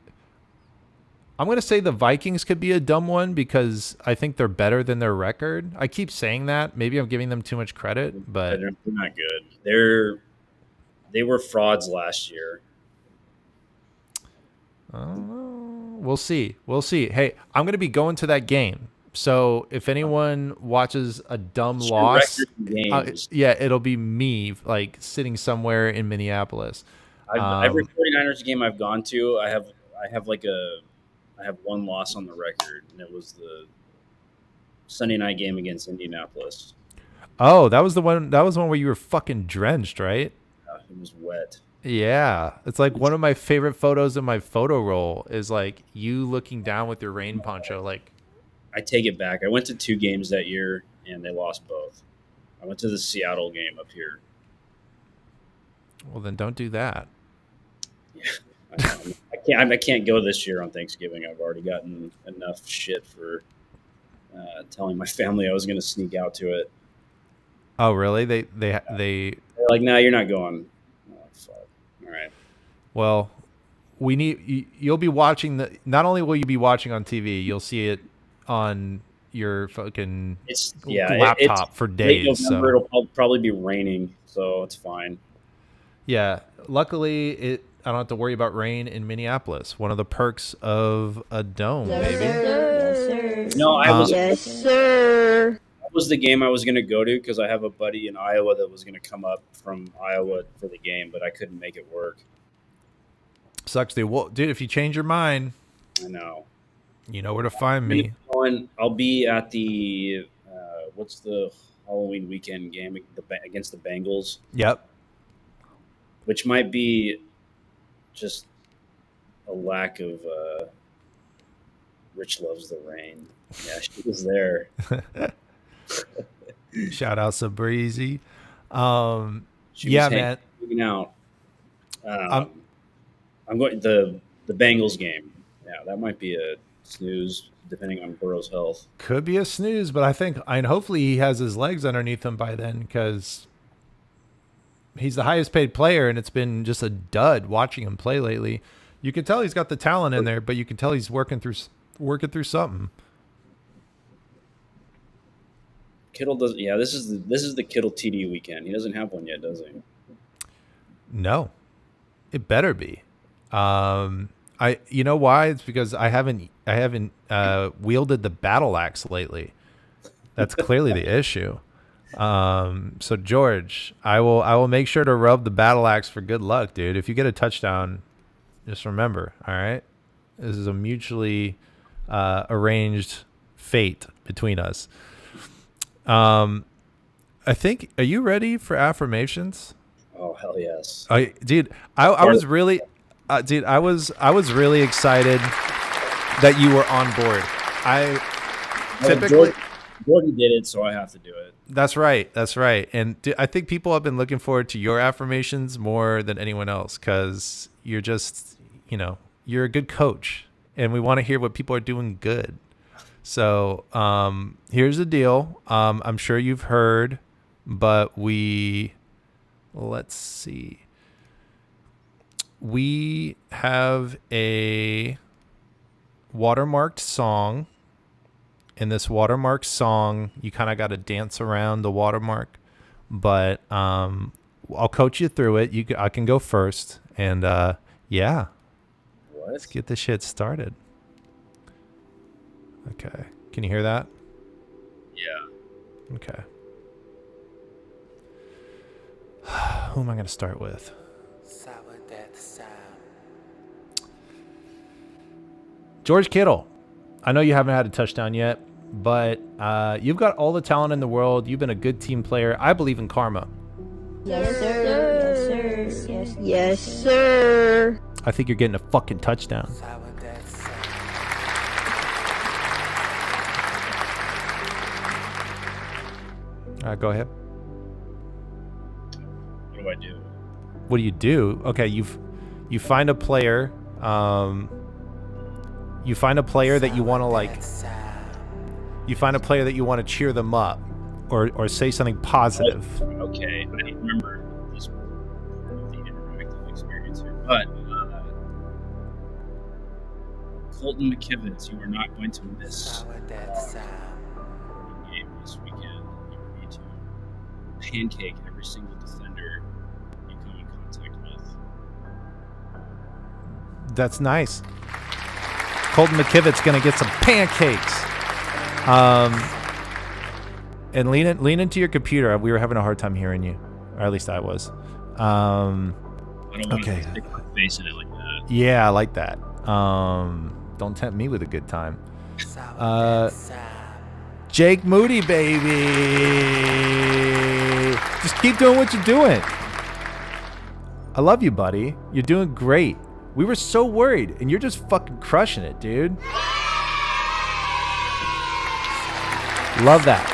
Speaker 5: I'm going to say the Vikings could be a dumb one because I think they're better than their record. I keep saying that. Maybe I'm giving them too much credit, but
Speaker 2: they're not good. They were frauds last year.
Speaker 5: We'll see. Hey, I'm going to be going to that game. So if anyone watches a dumb loss, it'll be me like sitting somewhere in Minneapolis.
Speaker 2: Every 49ers game I've gone to, I have one loss on the record, and it was the Sunday night game against Indianapolis.
Speaker 5: Oh, that was the one. That was one where you were fucking drenched, right?
Speaker 2: It was wet.
Speaker 5: Yeah, it's like one of my favorite photos in my photo roll is like you looking down with your rain poncho. Like,
Speaker 2: I take it back. I went to 2 games that year, and they lost both. I went to the Seattle game up here.
Speaker 5: Well, then don't do that.
Speaker 2: Yeah, I can't go this year on Thanksgiving. I've already gotten enough shit for telling my family I was going to sneak out to it.
Speaker 5: Oh, really? They're
Speaker 2: like, no, you're not going. Oh, fuck. All right.
Speaker 5: Well, you'll be watching not only will you be watching on TV, you'll see it on your fucking laptop for days.
Speaker 2: November, so it'll probably be raining, so it's fine.
Speaker 5: Yeah, luckily I don't have to worry about rain in Minneapolis. One of the perks of a dome, baby.
Speaker 7: Yes, sir.
Speaker 2: No,
Speaker 7: yes, sir.
Speaker 2: That was the game I was going to go to because I have a buddy in Iowa that was going to come up from Iowa for the game, but I couldn't make it work.
Speaker 5: Sucks, dude. Well, dude, if you change your mind,
Speaker 2: I know.
Speaker 5: You know where to find me.
Speaker 2: I'll be at the what's the Halloween weekend game against the Bengals?
Speaker 5: Yep.
Speaker 2: Which might be just a lack of Rich loves the rain. Yeah, she was there.
Speaker 5: Shout out Sabrizi.
Speaker 2: Yeah,
Speaker 5: man.
Speaker 2: Hanging out. I'm going the Bengals game. Yeah, that might be a snooze depending on Burrow's health.
Speaker 5: Could be a snooze, but hopefully he has his legs underneath him by then because he's the highest paid player, and it's been just a dud watching him play lately. You can tell he's got the talent in there, but you can tell he's working through something.
Speaker 2: Kittle does. Yeah, this is the Kittle TD weekend. He doesn't have one yet, does he?
Speaker 5: No, it better be. You know why? It's because I haven't wielded the battle axe lately. That's clearly the issue. So George, I will make sure to rub the battle axe for good luck, dude. If you get a touchdown, just remember, all right? This is a mutually arranged fate between us. I think, are you ready for affirmations?
Speaker 2: Oh, hell yes.
Speaker 5: Dude, I Dude, I was really excited that you were on board. Typically,
Speaker 2: Jordan did it, so I have to do it.
Speaker 5: That's right. And I think people have been looking forward to your affirmations more than anyone else because you're just, you're a good coach, and we want to hear what people are doing good. So here's the deal. I'm sure you've heard, but let's see. We have a watermarked song. In this watermark song, you kind of got to dance around the watermark, but I'll coach you through it. I can go first, and yeah, let's get this shit started. Okay, can you hear that?
Speaker 2: Yeah.
Speaker 5: Okay. Who am I going to start with?
Speaker 9: Sourdeath Sam.
Speaker 5: George Kittle. I know you haven't had a touchdown yet, but you've got all the talent in the world. You've been a good team player. I believe in karma.
Speaker 7: Yes, sir. Yes, sir. Yes, sir.
Speaker 5: I think you're getting a fucking touchdown.
Speaker 9: Sourdeath Sam.
Speaker 5: All right, go ahead.
Speaker 2: What do I do?
Speaker 5: What do you do? Okay, you find a player. You find a player that you want to You find a player that you want to cheer them up, or say something positive.
Speaker 2: Okay, I don't remember this part of the interactive experience here, but Colton McKivitz, you are not going to miss
Speaker 9: Sourdeath Sam.
Speaker 2: the game this weekend. You need to pancake every single defender you come in contact with.
Speaker 5: That's nice. Colton McKivit's gonna get some pancakes. And lean into your computer. We were having a hard time hearing you, or at least I was.
Speaker 2: I don't want to stick my face in it like that.
Speaker 5: Yeah, I like that. Don't tempt me with a good time.
Speaker 9: Sourdeath Sam.
Speaker 5: Jake Moody, baby. Just keep doing what you're doing. I love you, buddy. You're doing great. We were so worried, and you're just fucking crushing it, dude. Love that.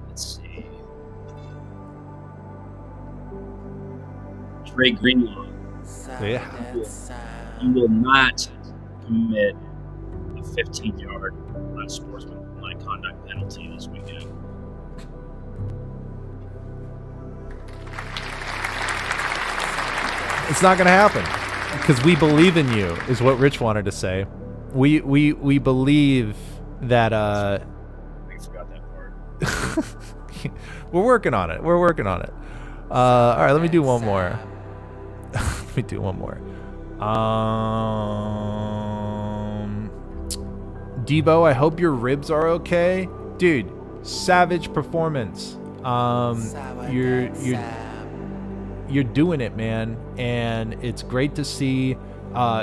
Speaker 2: Let's see. Trey Greenlaw.
Speaker 5: Yeah.
Speaker 9: Sourdeath Sam.
Speaker 2: You will not commit a 15-yard unsportsmanlike conduct penalty this weekend.
Speaker 5: It's not going to happen because we believe in you, is what Rich wanted to say. We believe that.
Speaker 2: We forgot that part.
Speaker 5: We're working on it. All right, let me do one more. Debo, I hope your ribs are okay, dude. Savage performance. You're doing it, man, and it's great to see.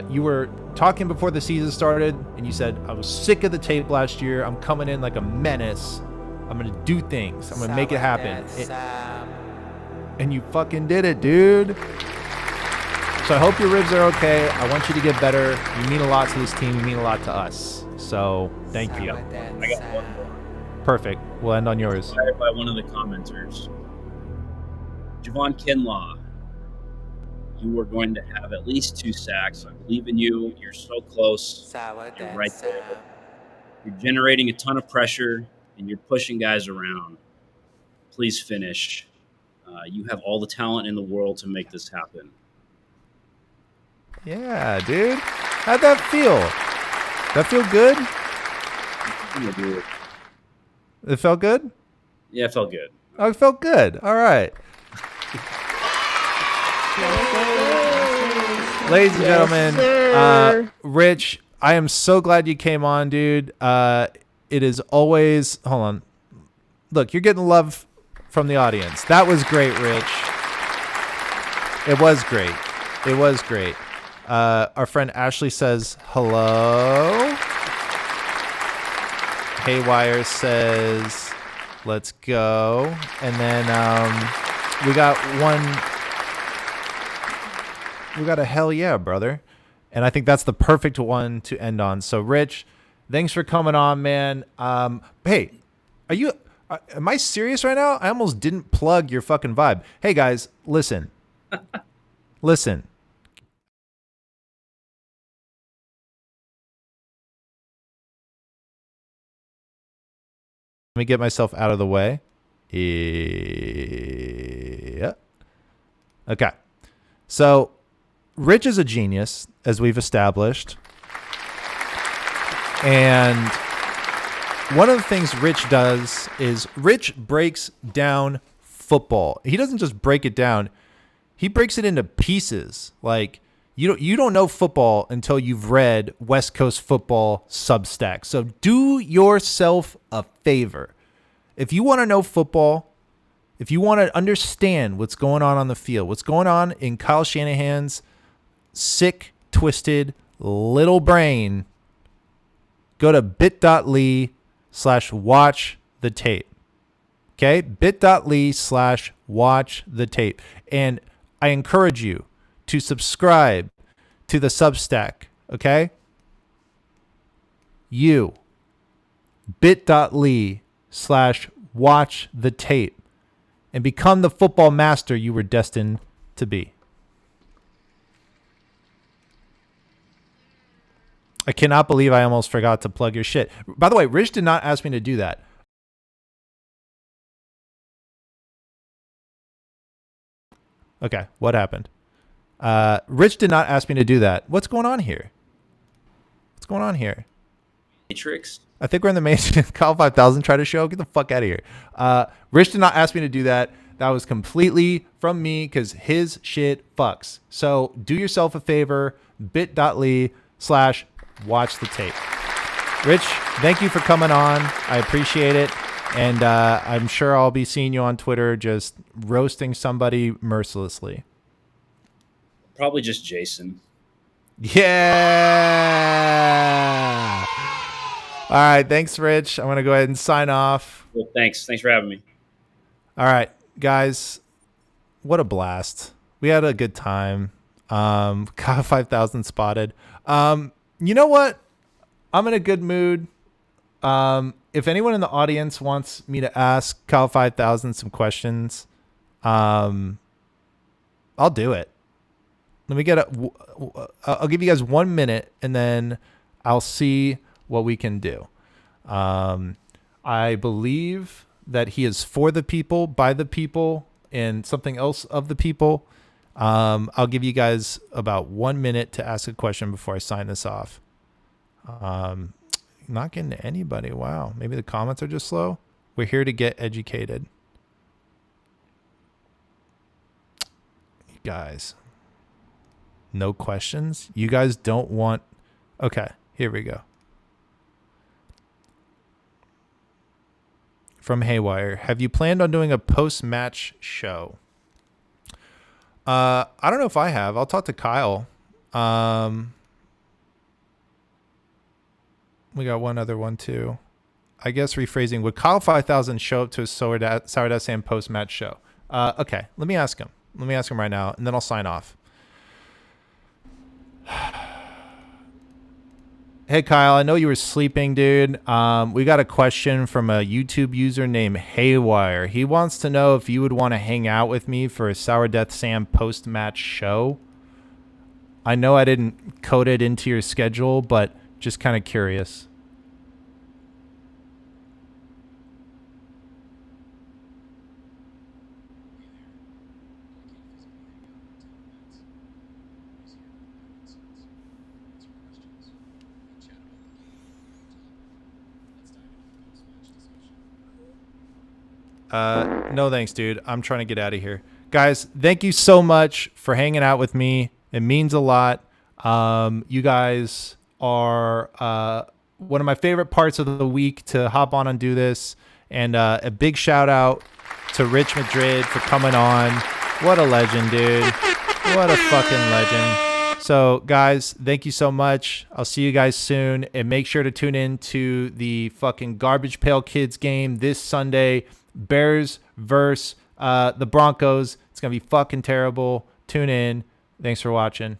Speaker 5: You were talking before the season started, and you said, I was sick of the tape last year. I'm coming in like a menace. I'm going to do things. I'm going to make it happen. And you fucking did it, dude. So I hope your ribs are okay. I want you to get better. You mean a lot to this team. You mean a lot to us. So thank you.
Speaker 2: I got one more.
Speaker 5: Perfect. We'll end on yours.
Speaker 2: Inspired by one of the commenters. Javon Kinlaw, you are going to have at least 2 sacks. I believe in you. You're so close. You're right there. You're generating a ton of pressure, and you're pushing guys around. Please finish. You have all the talent in the world to make this happen.
Speaker 5: Yeah, dude. How'd that feel? That feel good?
Speaker 2: Yeah, dude.
Speaker 5: It felt good?
Speaker 2: Yeah, it felt good.
Speaker 5: Oh, it felt good. All right. Ladies and gentlemen, Rich, I am so glad you came on, dude. It is always... Hold on. Look, you're getting love from the audience. That was great, Rich. It was great. Our friend Ashley says hello. Haywire says Let's go. And then we got a hell yeah, brother. And I think that's the perfect one to end on. So, Rich, thanks for coming on, man. Hey, am I serious right now? I almost didn't plug your fucking vibe. Hey, guys, listen. Listen. Let me get myself out of the way. Yeah. Okay. So, Rich is a genius, as we've established. And one of the things Rich does is Rich breaks down football. He doesn't just break it down. He breaks it into pieces. Like, you don't know football until you've read West Coast Football Substack. So do yourself a favor. If you want to know football, if you want to understand what's going on the field, what's going on in Kyle Shanahan's sick, twisted little brain, go to bit.ly/watch the tape. Okay? bit.ly/watch the tape. And I encourage you to subscribe to the Substack. Okay? You. bit.ly/watch the tape and become the football master you were destined to be. I cannot believe I almost forgot to plug your shit. By the way, Rich did not ask me to do that. Okay, what happened? Rich did not ask me to do that. What's going on here? What's going on here?
Speaker 2: Matrix.
Speaker 5: I think we're in the Matrix. Kyle 5000 tried to show. Get the fuck out of here. Rich did not ask me to do that. That was completely from me because his shit fucks. So do yourself a favor. bit.ly/watch the tape. Rich, thank you for coming on. I appreciate it. And I'm sure I'll be seeing you on Twitter just roasting somebody mercilessly.
Speaker 2: Probably just Jason.
Speaker 5: Yeah. All right. Thanks, Rich. I'm going to go ahead and sign off.
Speaker 2: Well, thanks. Thanks for having me.
Speaker 5: All right, guys. What a blast. We had a good time. Kyle 5000 spotted. You know what? I'm in a good mood. If anyone in the audience wants me to ask Kyle 5000 some questions, I'll do it. Let me I'll give you guys 1 minute and then I'll see what we can do. I believe that he is for the people, by the people, and something else of the people. I'll give you guys about 1 minute to ask a question before I sign this off. Not getting to anybody. Wow. Maybe the comments are just slow. We're here to get educated. You guys. No questions? You guys don't want... Okay, here we go. From Haywire. Have you planned on doing a post-match show? I don't know if I have. I'll talk to Kyle. We got one other one too. I guess rephrasing. Would Kyle 5000 show up to a Sourdeath Sam post-match show? Okay, let me ask him. Let me ask him right now, and then I'll sign off. Hey, Kyle, I know you were sleeping, dude. We got a question from a YouTube user named Haywire. He wants to know if you would want to hang out with me for a Sourdeath Sam post-match show. I know I didn't code it into your schedule, but just kind of curious. No thanks, dude. I'm trying to get out of here. Guys, thank you so much for hanging out with me. It means a lot. You guys are one of my favorite parts of the week to hop on and do this. And a big shout out to Rich Madrid for coming on. What a legend, dude. What a fucking legend. So, guys, thank you so much. I'll see you guys soon. And make sure to tune in to the fucking Garbage Pail Kids game this Sunday. Bears versus the Broncos. It's going to be fucking terrible. Tune in. Thanks for watching.